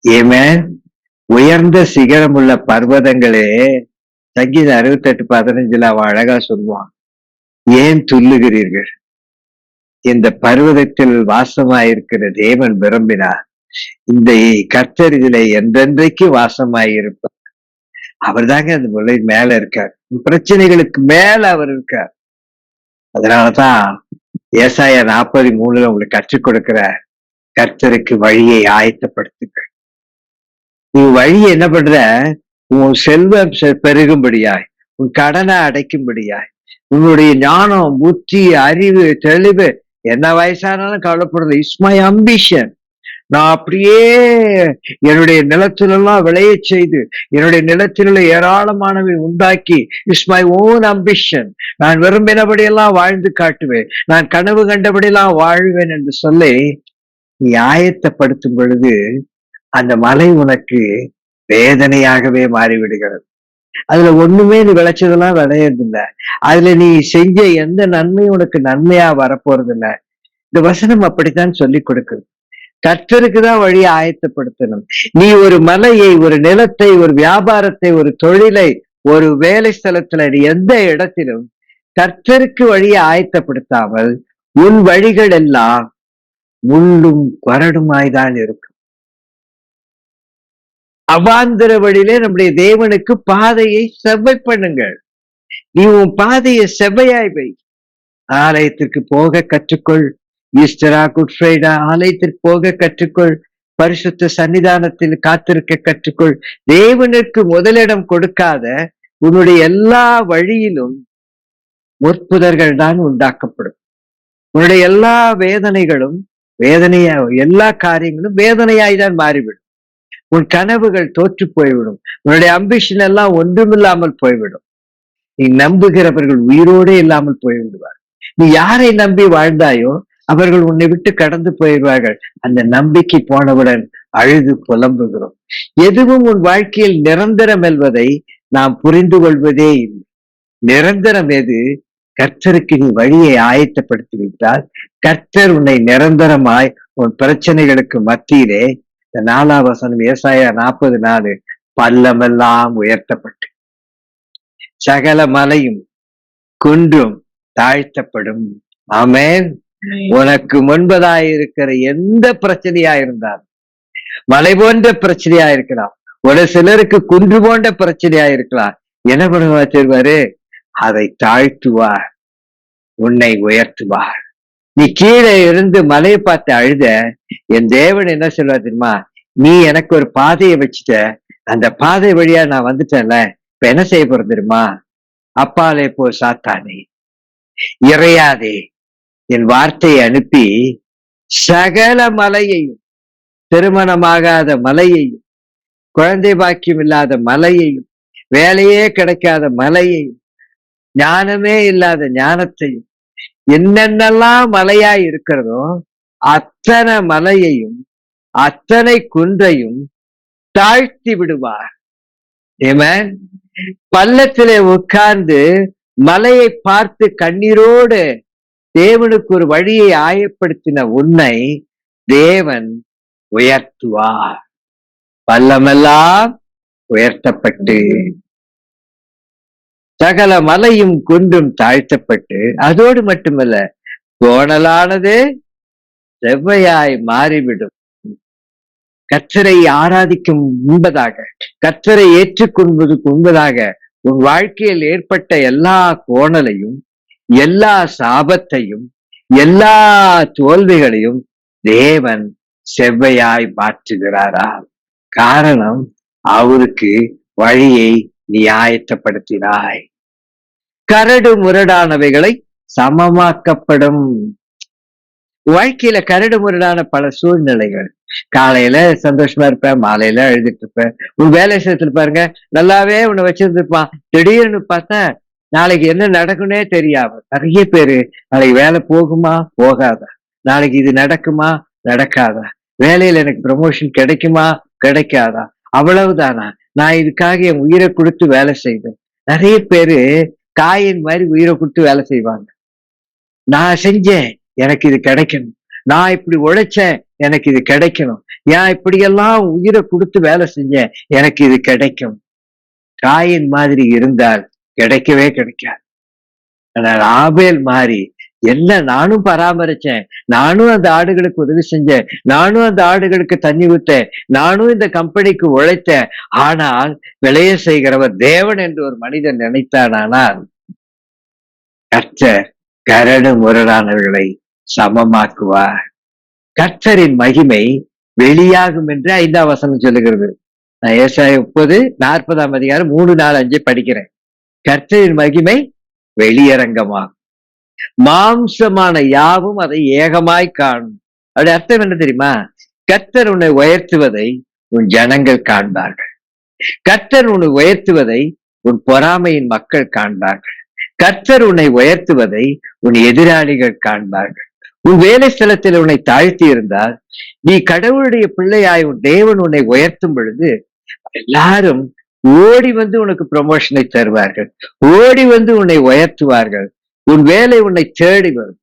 ஏமே, உயர்ந்த சிகரமுள்ள பர்வதங்களே, சங்கீதம் 68:15 அவன் அழகா சொல்லுவான், ஏன் துள்ளுகிறீர்கள்? இந்த பர்வதத்தில் வாசமாயிருக்கிற தேவன் விரும்பினார். இந்த கர்த்தர் இதுல என்றென்றைக்கு வாசமாயிருப்பார். அவர் தாங்க அந்த மலை மேல இருக்கார். பிரச்சனைகளுக்கு மேல அவர் இருக்கார். அதனாலதான் ஏசாயா 40:3 உங்களுக்கு கற்றுக் கொடுக்கிற, கர்த்தருக்கு வழியை ஆயத்தப்படுத்துங்கள். நீ வழியை என்ன பண்ற? உன் செல்வம் பெருகும்படியாய், உன் கடனை அடைக்கும்படியாய், உன்னுடைய ஞானம், புத்தி, அறிவு, தெளிவு, என்ன வயசானாலும் கவலைப்படுறது. It's my ambition. நான் அப்படியே என்னுடைய நிலத்திலெல்லாம் விளைய செய்து என்னுடைய நிலத்தில ஏராளமானவை உண்டாக்கி இஸ் மை ஓன் அம்பிஷன். நான் விரும்பினபடியெல்லாம் வாழ்ந்து காட்டுவேன், நான் கனவு கண்டபடியெல்லாம் வாழ்வேன் என்று சொல்லி நீ ஆயத்தப்படுத்தும் பொழுது அந்த மலை உனக்கு வேதனையாகவே மாறிவிடுகிறது. அதுல ஒண்ணுமே நீ விளைச்சதெல்லாம் விளையறது இல்ல. அதுல நீ செஞ்ச எந்த நன்மையும் உனக்கு நன்மையா வரப்போறது இல்ல. இந்த வசனம் அப்படித்தான் சொல்லிக் கொடுக்குது. கர்த்தருக்குதான் வழியை ஆயத்தப்படுத்தணும். நீ ஒரு மலையை, ஒரு நிலத்தை, ஒரு வியாபாரத்தை, ஒரு தொழிலை, ஒரு வேலை ஸ்தலத்துல நீ எந்த இடத்திலும் கர்த்தருக்கு வழியை ஆயத்தப்படுத்தாமல் உன் வழிகள் எல்லாம் முள்ளும் கரடுமாய்தான் இருக்கும். அவாந்தர வழியிலே நம்முடைய தேவனுக்கு பாதையை செவ்வை பண்ணுங்கள். நீ உன் பாதையை செவ்வையாய் வை. ஆலயத்திற்கு போக கற்றுக்கொள். ஈஸ்டரா, குட் ஃப்ரைடா, ஆலயத்திற்கு போக கற்றுக்கொள். பரிசுத்த சன்னிதானத்தில் காத்திருக்க கற்றுக்கொள். தேவனுக்கு முதலிடம் கொடுக்காத உன்னுடைய எல்லா வழியிலும் முற்புதர்கள் தான் உண்டாக்கப்படும். உன்னுடைய எல்லா வேதனைகளும் வேதனையா, எல்லா காரியங்களும் வேதனையாய் தான் மாறிவிடும். உன் கனவுகள் தோற்று போய்விடும். உன்னுடைய அம்பிஷன் எல்லாம் ஒன்றுமில்லாமல் போய்விடும். நீ நம்புகிறவர்கள் உயிரோடே இல்லாமல் போய்விடுவார். நீ யாரை நம்பி வாழ்ந்தாயோ அவர்கள் உன்னை விட்டு கடந்து போயிடுவார்கள். அந்த நம்பிக்கை போனவுடன் அழுது புலம்புகிறோம். எதுவும் உன் வாழ்க்கையில் நிரந்தரம் என்பதை நாம் புரிந்து கொள்வதே இல்லை. நிரந்தரம் எது? கர்த்தருக்கு நீ வழியை ஆயத்தப்படுத்தி விட்டால் கர்த்தர் உன்னை நிரந்தரமாய் உன் பிரச்சனைகளுக்கு மத்தியிலே, இந்த 4ஆம் வசனம் ஏசாயா 40:4, பள்ளமெல்லாம் உயர்த்தப்பட்டு சகல மலையும் குன்றும் தாழ்த்தப்படும். ஆமென். உனக்கு முன்பதாயிருக்கிற எந்த பிரச்சனையா இருந்தாலும், மலை போன்ற பிரச்சனையா இருக்கலாம், ஒரு சிலருக்கு குன்று போன்ற பிரச்சனையா இருக்கலாம், என்ன பண்ணுவா சொல்வாரு? அதை தாழ்த்துவார், உன்னை உயர்த்துவார். நீ கீழே இருந்து மலையை பார்த்து அழுத, என் தேவன் என்ன சொல்வார் தெரியுமா? நீ எனக்கு ஒரு பாதையை வச்சுட்ட, அந்த பாதை வழியா நான் வந்துட்டேன்ல, இப்ப என்ன செய்ய போறது தெரியுமா? அப்பாலே போ சாத்தானே, இறையாதே, என் வார்த்தையை அனுப்பி சகல மலையையும், திருமணமாகாத மலையையும், குழந்தை பாக்கியம் இல்லாத மலையையும், வேலையே கிடைக்காத மலையையும், ஞானமே இல்லாத ஞானத்தையும், என்னென்னலாம் மலையாய் இருக்கிறதோ அத்தனை மலையையும் அத்தனை குன்றையும் தாழ்த்தி விடுவார். ஆமென். பள்ளத்திலே உட்கார்ந்து மலையை பார்த்து கண்ணீரோடு தேவனுக்கு ஒரு வழியை ஆயப்படுத்தின உன்னை தேவன் உயர்த்துவார். பள்ளமெல்லாம் உயர்த்தப்பட்டு சகல மலையும் குன்றும் தாழ்த்தப்பட்டு, அதோடு மட்டுமல்ல, கோணலானது செவ்வையாய் மாறிவிடும். கர்த்தரை ஆராதிக்கும் முன்பதாக, கர்த்தரை ஏற்றுக்கொள்வதற்கு முன்பதாக உன் வாழ்க்கையில் ஏற்பட்ட எல்லா கோணலையும், எல்லா சாபத்தையும், எல்லா தோல்விகளையும் தேவன் செவ்வையாய் மாற்றுகிறாரா? காரணம், அவருக்கு வழியை நீ ஆயத்தப்படுத்தினாய். கரடு முரடானவைகளை சமமாக்கப்படும். வாழ்க்கையில கரடு முரடான பல சூழ்நிலைகள். காலையில சந்தோஷமா இருப்பேன், மாலையில அழுதுட்டு இருப்பேன். உன் வேலை விஷயத்துல பாருங்க, நல்லாவே உன்னை வச்சிருந்துருப்பான், திடீர்னு பார்த்தா நாளைக்கு என்ன நடக்கும்னே தெரியாம நிறைய பேரு, நாளைக்கு வேலை போகுமா போகாதா, நாளைக்கு இது நடக்குமா நடக்காதா, வேலையில எனக்கு ப்ரமோஷன் கிடைக்குமா கிடைக்காதா, அவ்வளவுதானா, நான் இதுக்காக என் உயிரை கொடுத்து வேலை செய்தேன். நிறைய பேரு காயின் மாதிரி உயிரை கொடுத்து வேலை செய்வாங்க. நான் செஞ்சேன், எனக்கு இது கிடைக்கணும், நான் இப்படி உழைச்சேன், எனக்கு இது கிடைக்கணும், ஏன் இப்படியெல்லாம் உயிரை கொடுத்து வேலை செஞ்சேன், எனக்கு இது கிடைக்கும். காயின் மாதிரி இருந்தால் கிடைக்கவே கிடைக்காது. ஆனால் ஆபேல் மாதிரி, என்ன நானும் பராமரிச்சேன், நானும் அந்த ஆடுகளுக்கு உதவி செஞ்சேன், நானும் அந்த ஆடுகளுக்கு தண்ணி ஊத்தேன், நானும் இந்த கம்பெனிக்கு உழைத்தேன், ஆனால் விளைய செய்கிறவர் தேவன் என்று ஒரு மனிதன் நினைத்தானால் கர்த்தர் கரடு முரடானவர்களை சமமாக்குவார். கர்த்தரின் மகிமை வெளியாகும் என்று 5ஆம் வசனம் சொல்லுகிறது. நான் ஏசாயா 30:40 3, 4, 5 படிக்கிறேன். கர்த்தரின் மகிமை வெளியரங்கமாகும், மாம்சமான யாவும் அதை ஏகமாய் காணும். அப்படி அர்த்தம் என்ன தெரியுமா? கர்த்தர் உன்னை உயர்த்துவதை உன் ஜனங்கள் காண்பார்கள். கர்த்தர் உன்னை உயர்த்துவதை உன் பொறாமையின் மக்கள் காண்பார்கள். கர்த்தர் உன்னை உயர்த்துவதை உன் எதிராளிகள் காண்பார்கள். உன் வேலை ஸ்தலத்தில் உன்னை தாழ்த்தி இருந்தால், நீ கடவுளுடைய பிள்ளையாய் உன் தேவன் உன்னை உயர்த்தும் பொழுது எல்லாரும் ஓடி வந்து உனக்கு ப்ரமோஷனை தருவார்கள். ஓடி வந்து உன்னை உயர்த்துவார்கள். உன் வேலை உன்னை தேடி வரும்.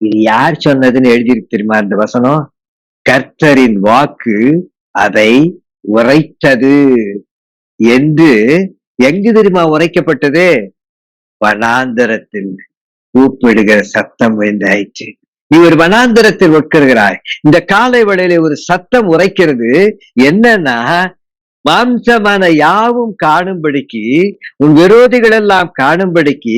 இது யார் சொன்னதுன்னு எழுதியிருக்கு தெரியுமா இந்த வசனம்? கர்த்தரின் வாக்கு அதை உரைத்தது என்று. எங்கு தெரியுமா உரைக்கப்பட்டது? வனாந்தரத்தில் கூப்பிடுகிற சத்தம் வெந்தாயிற்று. நீ ஒரு வனாந்தரத்தில் உட்கருகிறாய். இந்த காலை வேளையில ஒரு சத்தம் உரைக்கிறது. என்னன்னா, மாம்சமான யாவும் காணும்படிக்கு, உன் விரோதிகள் எல்லாம் காணும்படிக்கு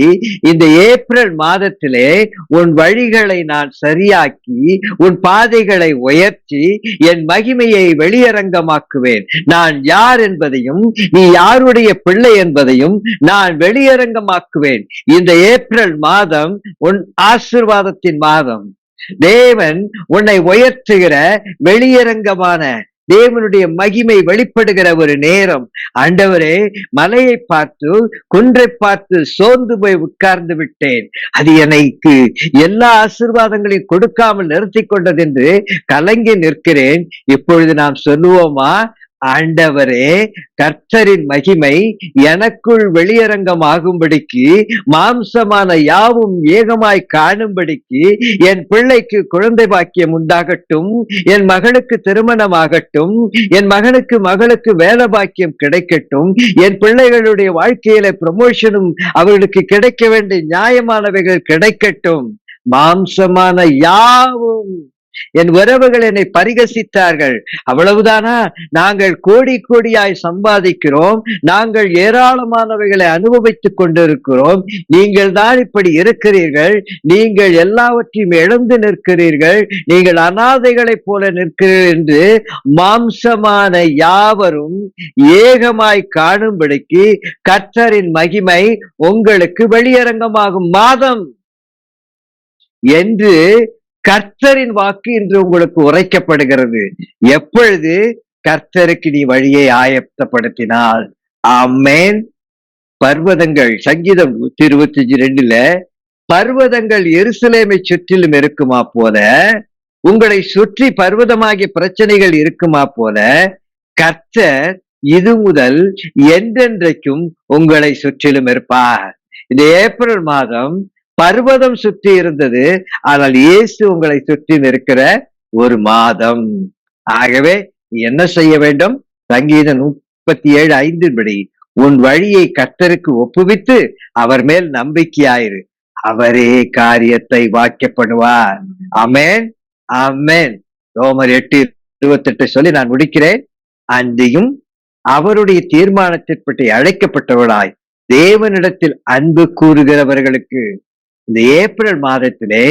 இந்த ஏப்ரல் மாதத்திலே உன் வழிகளை நான் சரியாக்கி, உன் பாதைகளை உயர்த்தி, என் மகிமையை வெளியரங்கமாக்குவேன். நான் யார் என்பதையும், நீ யாருடைய பிள்ளை என்பதையும் நான் வெளியரங்கமாக்குவேன். இந்த ஏப்ரல் மாதம் உன் ஆசீர்வாதத்தின் மாதம். தேவன் உன்னை உயர்த்துகிற வெளியரங்கமான தேவனுடைய மகிமை வெளிப்படுகிற ஒரு நேரம். ஆண்டவரே, மலையை பார்த்து குன்றை பார்த்து சோர்ந்து போய் உட்கார்ந்து விட்டேன், அது எனக்கு எல்லா ஆசீர்வாதங்களையும் கொடுக்காமல் நிறுத்தி கொண்டது என்று கலங்கி நிற்கிறேன். இப்பொழுது நாம் சொல்லுவோமா, ஆண்டவரே, கர்த்தரின் மகிமை எனக்குள் வெளியரங்கமாகும்படிக்கு, மாம்சமான யாவும் ஏகமாய் காணும்படிக்கு, என் பிள்ளைக்கு குழந்தை பாக்கியம் உண்டாகட்டும், என் மகளுக்கு திருமணமாகட்டும், என் மகளுக்கு வேலை பாக்கியம் கிடைக்கட்டும், என் பிள்ளைகளுடைய வாழ்க்கையில ப்ரமோஷனும் அவர்களுக்கு கிடைக்க வேண்டிய நியாயமானவைகள் கிடைக்கட்டும். மாம்சமான யாவும், என் உறவுகள் என்னை பரிகசித்தார்கள். அவ்வளவுதானா? நாங்கள் கோடி கோடியாய் சம்பாதிக்கிறோம், நாங்கள் ஏராளமானவைகளை அனுபவித்துக் கொண்டிருக்கிறோம், நீங்கள் தான் இப்படி இருக்கிறீர்கள், நீங்கள் எல்லாவற்றையும் இழந்து நிற்கிறீர்கள், நீங்கள் அனாதைகளைப் போல நிற்கிறீர்கள் என்று மாம்சமான யாவரும் ஏகமாய் காணும்படிக்கு கர்த்தரின் மகிமை உங்களுக்கு வெளியரங்கமாகும் மாதம் என்று கர்த்தரின் வாக்கு இன்று உங்களுக்கு உரைக்கப்படுகிறது. எப்பொழுது? கர்த்தருக்கு நீ வழியை ஆயத்தப்படுத்தினால். ஆமென். பர்வதங்கள், சங்கீதம் 125:2 பர்வதங்கள் எருசலேமை சுற்றிலும் இருக்குமா போல, உங்களை சுற்றி பர்வதமாகிய பிரச்சனைகள் இருக்குமா போல, கர்த்தர் இது முதல் என்றென்றைக்கும் உங்களை சுற்றிலும் இருப்பார். இந்த ஏப்ரல் மாதம் பர்வதம் சுற்றி இருந்தது, ஆனால் இயேசு உங்களை சுற்றி இருக்கிற ஒரு மாதம். ஆகவே என்ன செய்ய வேண்டும்? சங்கீதம் 37:5 படி உன் வழியை கர்த்தருக்கு ஒப்புவித்து அவர் மேல் நம்பிக்கையாயிரு, அவரே காரியத்தை வாக்கியப்படுவார். ஆமென், ஆமென். ரோமர் 8:28 சொல்லி நான் முடிக்கிறேன். அன்றியும் அவருடைய தீர்மானத்திற்படி அழைக்கப்பட்டவளாய் தேவனிடத்தில் அன்பு கூறுகிறவர்களுக்கு, இந்த ஏப்ரல் மாதத்திலே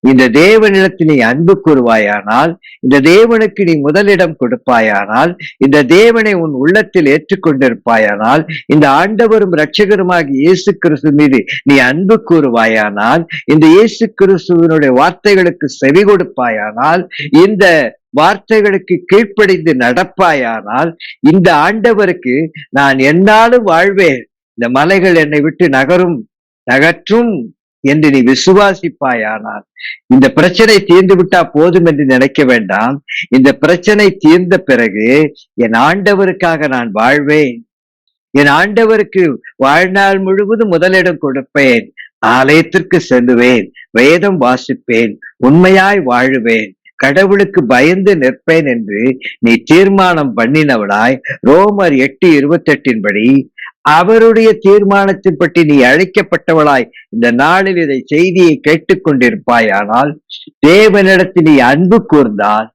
இந்த தேவனிடத்தில் நீ அன்பு கூறுவாயானால், இந்த தேவனுக்கு நீ முதலிடம் கொடுப்பாயானால், இந்த தேவனை உன் உள்ளத்தில் ஏற்றுக்கொண்டிருப்பாயானால், இந்த ஆண்டவரும் இரட்சகருமாகி இயேசு கிறிஸ்து மீது நீ அன்பு கூறுவாயானால், இந்த இயேசு கிறிஸ்துவனுடைய வார்த்தைகளுக்கு செவி கொடுப்பாயானால், இந்த வார்த்தைகளுக்கு கீழ்ப்படிந்து நடப்பாயானால், இந்த ஆண்டவருக்கு நான் எந்நாளும் வாழ்வேன், இந்த மலைகள் என்னை விட்டு நகற்றும் என்று நீ விசுவாசிப்பாயானால், இந்த பிரச்சனை தீர்ந்து விட்டா போதும் என்று நினைக்க வேண்டாம். இந்த பிரச்சனை தீர்ந்த பிறகு என் ஆண்டவருக்காக நான் வாழ்வேன், என் ஆண்டவருக்கு வாழ்நாள் முழுவதும் முதலிடம் கொடுப்பேன், ஆலயத்திற்கு செல்லுவேன், வேதம் வாசிப்பேன், உண்மையாய் வாழுவேன், கடவுளுக்கு பயந்து நிற்பேன் என்று நீ தீர்மானம் பண்ணினவளாய் ரோமர் 8:28 படி அவருடைய தீர்மானத்தின்படி நீ அழைக்கப்பட்டவளாய் இந்த நாளில் இதை செய்தியை கேட்டுக்கொண்டிருப்பாயானால், தேவனிடத்தில் நீ அன்பு கூர்ந்தால்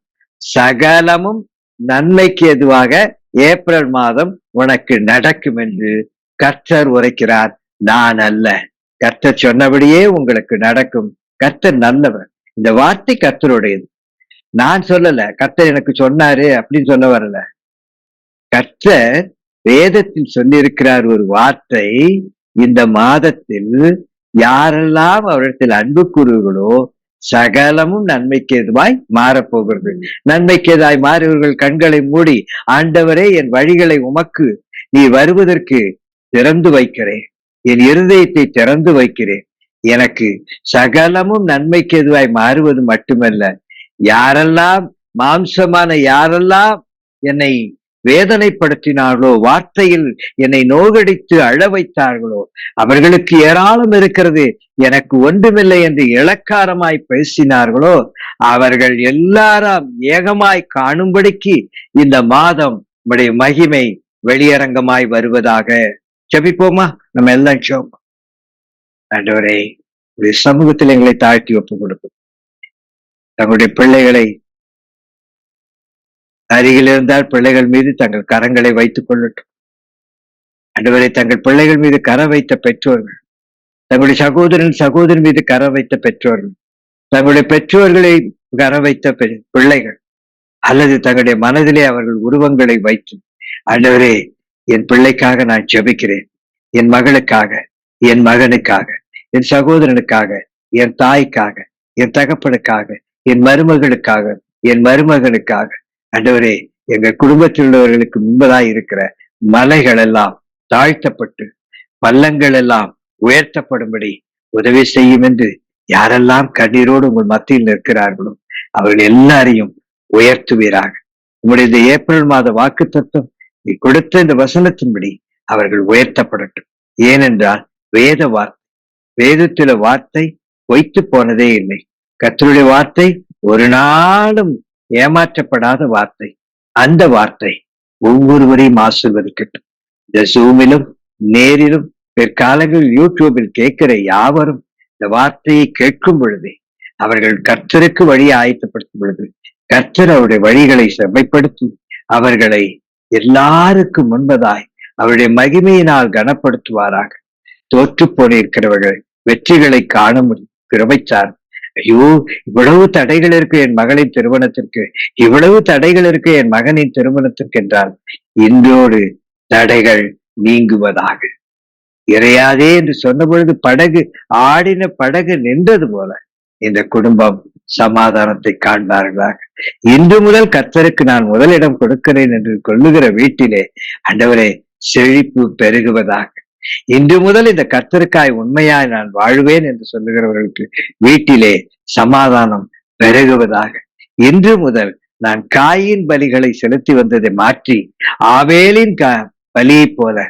சகலமும் நன்மைக்கு எதுவாக ஏப்ரல் மாதம் உனக்கு நடக்கும் என்று கர்த்தர் உரைக்கிறார். நான் அல்ல, கர்த்தர் சொன்னபடியே உங்களுக்கு நடக்கும். கர்த்தர் நல்லவர். இந்த வார்த்தை கர்த்தருடையது. நான் சொல்லல, கர்த்தர் எனக்கு சொன்னாரு அப்படின்னு சொல்ல வரல. கர்த்தர் வேதத்தில் சொல்லியிருக்கிறார் ஒரு வார்த்தை. இந்த மாதத்தில் யாரெல்லாம் அவரிடத்தில் அன்பு கூறுகளோ சகலமும் நன்மைக்கு எதுவாய் மாறப்போகிறது. நன்மைக்கு எதாய் மாறியவர்கள் கண்களை மூடி, ஆண்டவரே என் வழிகளை உமக்கு நீ வருவதற்கு திறந்து வைக்கிறேன், என் இருதயத்தை திறந்து வைக்கிறேன். எனக்கு சகலமும் நன்மைக்கு எதுவாய் மாறுவது மட்டுமல்ல, யாரெல்லாம் மாம்சமான யாரெல்லாம் என்னை வேதனைப்படுத்தினார்களோ, வார்த்தையில் என்னை நோகடித்து அழ வைத்தார்களோ, அவர்களுக்கு ஏராளம் இருக்கிறது, எனக்கு ஒன்றுமில்லை என்று இளக்காரமாய் பேசினார்களோ, அவர்கள் எல்லாரும் ஏகமாய் காணும்படிக்கு இந்த மாதம் உடைய மகிமை வெளியரங்கமாய் வருவதாக. ஜெபிப்போமா? நம்ம எல்லாம் ஜெபம். ஆண்டவரே, உடைய சமூகத்தில் எங்களை தாழ்த்தி ஒப்பு கொடுப்போம். தங்களுடைய பிள்ளைகளை அருகில் இருந்தால் பிள்ளைகள் மீது தங்கள் கரங்களை வைத்துக் கொள்ளட்டும். ஆண்டவரை, தங்கள் பிள்ளைகள் மீது கரம் வைத்த பெற்றோர்கள், தங்களுடைய சகோதரன் மீது கரம் வைத்த பெற்றோர்கள், தங்களுடைய பெற்றோர்களை கரம் வைத்த பிள்ளைகள், அல்லது தங்களுடைய மனதிலே அவர்கள் உருவங்களை வைத்து, ஆண்டவரே என் பிள்ளைக்காக நான் ஜெபிக்கிறேன், என் மகளுக்காக, என் மகனுக்காக, என் சகோதரனுக்காக, என் தாய்க்காக, என் தகப்பனுக்காக, என் மருமகளுக்காக, என் மருமகனுக்காக, ஆண்டவரே எங்கள் குடும்பத்தில் உள்ளவர்களுக்கு முன்பதாய் இருக்கிற மலைகள் எல்லாம் தாழ்த்தப்பட்டு பள்ளங்கள் எல்லாம் உயர்த்தப்படும்படி உதவி செய்யும் என்று யாரெல்லாம் கண்ணீரோடு உங்கள் மத்தியில் நிற்கிறார்களோ அவர்கள் எல்லாரையும் உயர்த்துவீராக. உங்களுடைய இந்த ஏப்ரல் மாத வாக்கு தத்துவம் நீ கொடுத்த இந்த வசனத்தின்படி அவர்கள் உயர்த்தப்படட்டும். ஏனென்றால் வேத வார்த்தை, வேதத்தில வார்த்தை பொய்த்து போனதே இல்லை. கர்த்தருடைய வார்த்தை ஒரு நாளும் ஏமாற்றப்படாத வார்த்தை. அந்த வார்த்தை ஒவ்வொருவரையும் ஆசீர்வதிக்கட்டும். இந்த ஜூமிலும் நேரிலும் பிற்காலங்களில் யூடியூபில் கேட்கிற யாவரும் இந்த வார்த்தையை கேட்கும் பொழுதே அவர்கள் கர்த்தருக்கு வழியை ஆயத்தப்படுத்தும் பொழுது கர்த்தர் அவருடைய வழிகளை செம்மைப்படுத்தி அவர்களை எல்லாருக்கும் முன்பதாய் அவருடைய மகிமையினால் கனப்படுத்துவாராக. தோற்று போனிருக்கிறவர்கள் வெற்றிகளை காண முடியும். கிருபைச்சார், ஐயோ இவ்வளவு தடைகள் இருக்கு என் மகளின் திருமணத்திற்கு, இவ்வளவு தடைகள் இருக்கு என் மகனின் திருமணத்திற்கு என்றால் இன்றோடு தடைகள் நீங்குவதாக. இறையாதே என்று சொன்ன பொழுது படகு ஆடின படகு நின்றது போல இந்த குடும்பம் சமாதானத்தை காண்பார்களாக. இன்று முதல் கர்த்தருக்கு நான் முதலிடம் கொடுக்கிறேன் என்று கொள்ளுகிற வீட்டிலே ஆண்டவரே செழிப்பு பெருகுவதாக. இன்று முதல் இந்த கர்த்தருக்காய் உண்மையாய் நான் வாழ்வேன் என்று சொல்லுகிறவர்களுக்கு வீட்டிலே சமாதானம் பெருகுவதாக. இன்று முதல் நான் காயின் பலிகளை செலுத்தி வந்ததை மாற்றி ஆவேலின் பலியை போல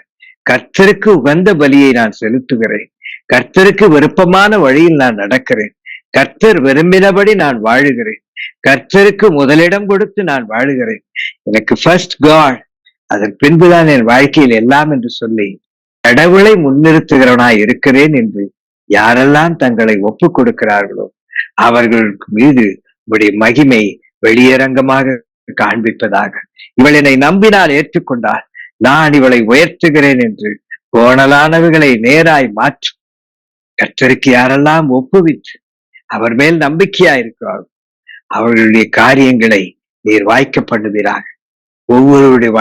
கர்த்தருக்கு உகந்த பலியை நான் செலுத்துகிறேன். கர்த்தருக்கு விருப்பமான வழியில் நான் நடக்கிறேன். கர்த்தர் விரும்பினபடி நான் வாழுகிறேன். கர்த்தருக்கு முதலிடம் கொடுத்து நான் வாழுகிறேன். எனக்கு ஃபர்ஸ்ட் காட், அதன் பின்புதான் என் வாழ்க்கையில் எல்லாம் என்று சொல்லி கடவுளை முன்னிறுத்துகிறவனாய் இருக்கிறேன் என்று யாரெல்லாம் தங்களை ஒப்பு கொடுக்கிறார்களோ அவர்களுக்கு மீது உடைய மகிமை வெளியரங்கமாக காண்பிப்பதாக. இவள் என்னை நம்பினால் ஏற்றுக்கொண்டால் நான் இவளை உயர்த்துகிறேன் என்று கோணலானவைகளை நேராய் மாற்றும். கர்த்தருக்கு யாரெல்லாம் ஒப்புவித்து அவர் மேல் நம்பிக்கையா இருக்கிறார்கள் அவர்களுடைய காரியங்களை நீர் வாய்க்க பண்ணுவீராக. ஒவ்வொருவருடைய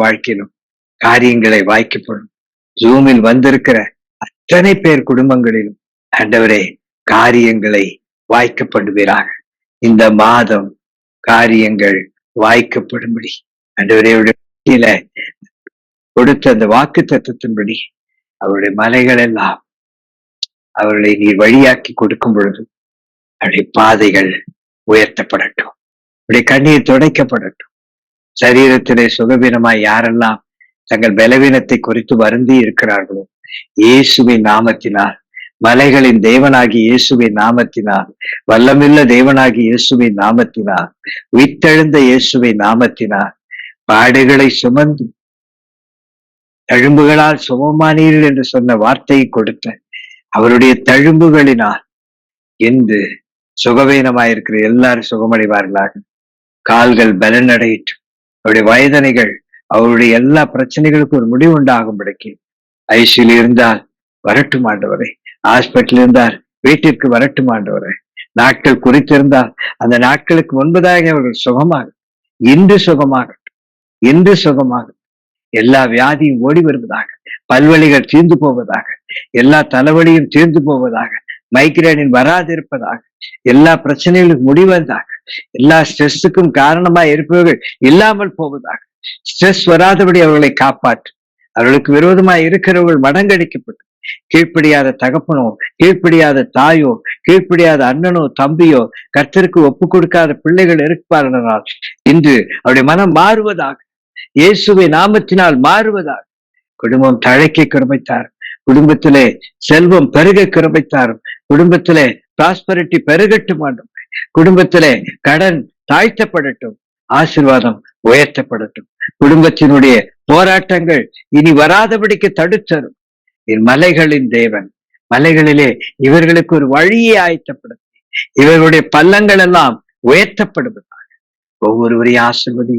வாழ்க்கையிலும் காரியங்களை வாய்க்கப்படும். ஜூமில் வந்திருக்கிற அத்தனை பேர் குடும்பங்களிலும் ஆண்டவரே காரியங்களை வாய்க்கப்படுவீராக. இந்த மாதம் காரியங்கள் வாய்க்கப்படும்படி ஆண்டவரே கொடுத்த அந்த வாக்கு தத்துவத்தின்படி அவருடைய மலைகள் எல்லாம் அவர்களை நீர் வழியாக்கி கொடுக்கும் பொழுது அவருடைய பாதைகள் உயர்த்தப்படட்டும், அவருடைய கண்ணீர் துடைக்கப்படட்டும். சரீரத்திலே சுகவீனமாய் யாரெல்லாம் தங்கள் பலவீனத்தை குறித்து வருந்தி இருக்கிறார்களோ இயேசுவின் நாமத்தினால், மலைகளின் தேவனாகி இயேசுவின் நாமத்தினால், வல்லமில்ல தேவனாகி இயேசுவின் நாமத்தினால், உயிர்த்தெழுந்த இயேசுவின் நாமத்தினால் பாடுகளை சுமந்து தழும்புகளால் சுகமானீர்கள் என்று சொன்ன வார்த்தையை கொடுத்த அவருடைய தழும்புகளினால் என்று சுகவீனமாயிருக்கிற எல்லாரும் சுகமடைவார்களாக. கால்கள் பலனடையிற்று. அவருடைய வயதனைகள் அவருடைய எல்லா பிரச்சனைகளுக்கும் ஒரு முடிவு உண்டாகும்படிக்கு ஐசியில் இருந்தால் வரட்டும் ஆண்டவரே, ஹாஸ்பிட்டல் இருந்தால் வீட்டிற்கு வரட்டும் ஆண்டவரே, நாட்கள் குறித்திருந்தால் அந்த நாட்களுக்கு முன்பதாக அவர்கள் சுகமாகட்டும். இன்று சுகமாகட்டும். எல்லா வியாதியும் ஓடி வருவதாக, பல்வலிகள் தீர்ந்து போவதாக, எல்லா தலைவலியும் தீர்ந்து போவதாக, மைக்ரேனின் வராதிருப்பதாக, எல்லா பிரச்சனைகளுக்கும் முடிவதாக, எல்லா ஸ்ட்ரெஸ்ஸுக்கும் காரணமா இருப்பவர்கள் இல்லாமல் போவதாக, ஸ்ட்ரெஸ் வராதபடி அவர்களை காப்பாற்று. அவர்களுக்கு விரோதமாய் இருக்கிறவர்கள் மடங்கடிக்கப்பட்டு, கீழ்ப்படியாத தகப்பனோ, கீழ்ப்படியாத தாயோ, கீழ்ப்படியாத அண்ணனோ தம்பியோ, கர்த்தருக்கு ஒப்பு கொடுக்காத பிள்ளைகள் இருப்பார்கள். இன்று அவருடைய மனம் மாறுவதாக, இயேசுவின் நாமத்தினால் மாறுவதாக. குடும்பம் தழைக்க கிருபைத்தார், குடும்பத்திலே செல்வம் பெருக கிருபைத்தாரும், குடும்பத்திலே பிராஸ்பரிட்டி பெருகட்டும் ஆண்டவரே, குடும்பத்திலே கடன் தாழ்த்தப்படட்டும், ஆசீர்வாதம் உயர்த்தப்படட்டும், குடும்பத்தினுடைய போராட்டங்கள் இனி வராதபடிக்கு தடுத்தரும். என் மலைகளின் தேவன், மலைகளிலே இவர்களுக்கு ஒரு வழியை ஆயத்தப்படுத்தி இவர்களுடைய பள்ளங்கள் எல்லாம் உயர்த்தப்படுவதாக. ஒவ்வொருவரையும் ஆசிர்வதி,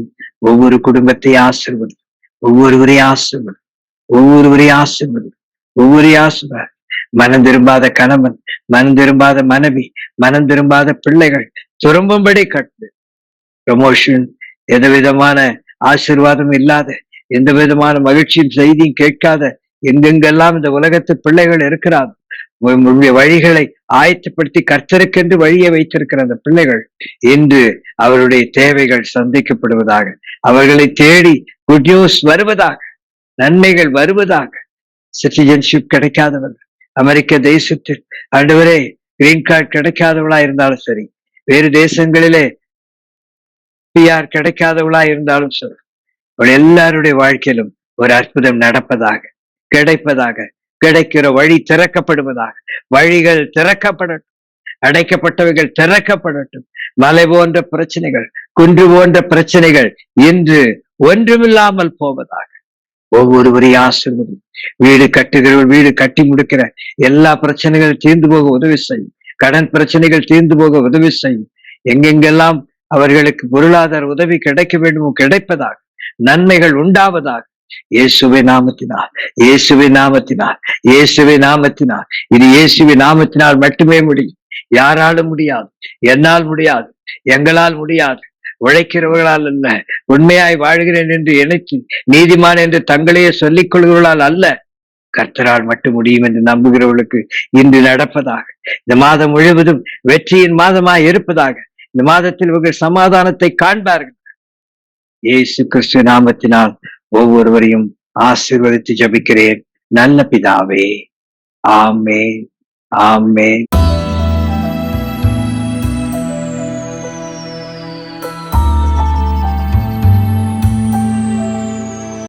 ஒவ்வொரு குடும்பத்தை ஆசிர்வதி, ஒவ்வொருவரையும் ஆசிர்வதி, ஒவ்வொருவரையும் ஆசிர்வதி, ஒவ்வொருவரையும் ஆசிர்வாதி. மனம் திரும்பாத கணவன், மனம் திரும்பாத மனைவி, மனம் திரும்பாத பிள்ளைகள் திரும்பும்படி கட்டு. ப்ரமோஷன், எந்த விதமான ஆசீர்வாதம் இல்லாத, எந்த விதமான மகிழ்ச்சியும் செய்தியும் கேட்காத, எங்கெங்கெல்லாம் இந்த உலகத்து பிள்ளைகள் இருக்கிறார், வழிகளை ஆயத்தப்படுத்தி கர்த்தருக்கென்று வழியை வைத்திருக்கிற அந்த பிள்ளைகள் இன்று அவருடைய தேவைகள் சந்திக்கப்படுவதாக, அவர்களை தேடி குட் நியூஸ் வருவதாக, நன்மைகள் வருவதாக. சிட்டிசன்ஷிப் கிடைக்காதவர்கள், அமெரிக்க தேசத்தில் ஆண்டவரே கிரீன் கார்டு கிடைக்காதவளா இருந்தாலும் சரி, வேறு தேசங்களிலே PR கிடைக்காதவளா இருந்தாலும் சரி, அவள் எல்லாருடைய வாழ்க்கையிலும் ஒரு அற்புதம் நடப்பதாக, கிடைப்பதாக, கிடைக்கிற வழி திறக்கப்படுவதாக, வழிகள் திறக்கப்படட்டும், அடைக்கப்பட்டவைகள் திறக்கப்படட்டும். மலை போன்ற பிரச்சனைகள், குன்று போன்ற பிரச்சனைகள் இன்று ஒன்றுமில்லாமல் போவதாக. ஒவ்வொருவரையும் ஆசீர்வதி. வீடு கட்டுகிறவர்கள் வீடு கட்டி முடிக்கிற எல்லா பிரச்சனைகள் தீர்ந்து போக உதவி செய்யும், கடன் பிரச்சனைகள் தீர்ந்து போக உதவி செய்யும். எங்கெங்கெல்லாம் அவர்களுக்கு பொருளாதார உதவி கிடைக்க வேண்டுமோ கிடைப்பதாக, நன்மைகள் உண்டாவதாக. இயேசுவின் நாமத்தினால், இயேசுவின் நாமத்தினால், இயேசுவின் நாமத்தினால், இது இயேசுவின் நாமத்தினால் மட்டுமே முடியும். யாராலும் முடியாது, என்னால் முடியாது, எங்களால் முடியாது, உழைக்கிறவர்களால் அல்ல, உண்மையாய் வாழ்கிறேன் என்று நினைத்து நீதிமான் என்று தங்களையே சொல்லிக் கொள்கிறவர்களால் அல்ல, கர்த்தரால் மட்டும் முடியும் என்று நம்புகிறவர்களுக்கு இன்று நடப்பதாக. இந்த மாதம் முழுவதும் வெற்றியின் மாதமாய் இருப்பதாக. இந்த மாதத்தில் இவர்கள் சமாதானத்தை காண்பார்கள். இயேசு கிறிஸ்து நாமத்தினால் ஒவ்வொருவரையும் ஆசீர்வதித்து ஜெபிக்கிறேன் நல்ல பிதாவே. ஆமென், ஆமென்.